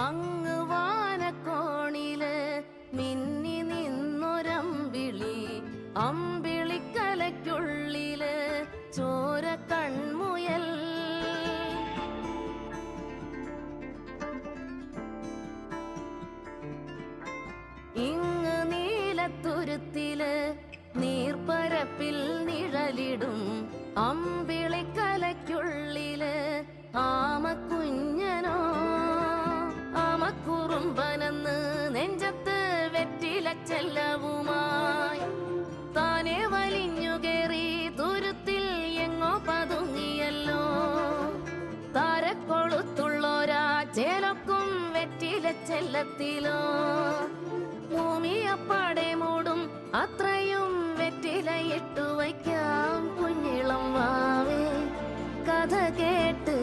അങ്ങ് വാനക്കോണില് മിന്നി നിന്നൊരമ്പിളി, അമ്പിളിക്കലയ്ക്കുള്ളില് ചോര കൺമുയൽ. ഇങ്ങ് നീലത്തുരുത്തില് നീർപ്പരപ്പിൽ നിഴലിടും, അമ്പിളിക്കലയ്ക്കുള്ളില് ആമക്കുഞ്ഞനോ. ആമക്കുറുമ്പനെന്ന് നെഞ്ചത്ത് വെറ്റില ചെല്ലവുമായി താനെ വലിഞ്ഞു കേറി തുരുത്തിൽ എങ്ങോ പതുങ്ങിയല്ലോ. താരക്കൊളുത്തുള്ളോരാ ചേലൊക്കും വെറ്റില ചെല്ലത്തിലോ. ഭൂമിയപ്പാടെ മൂടും അത്രയും വെറ്റിലയിട്ടു വയ്ക്കാം കുഞ്ഞിളം വാവേ. കഥ കേട്ട്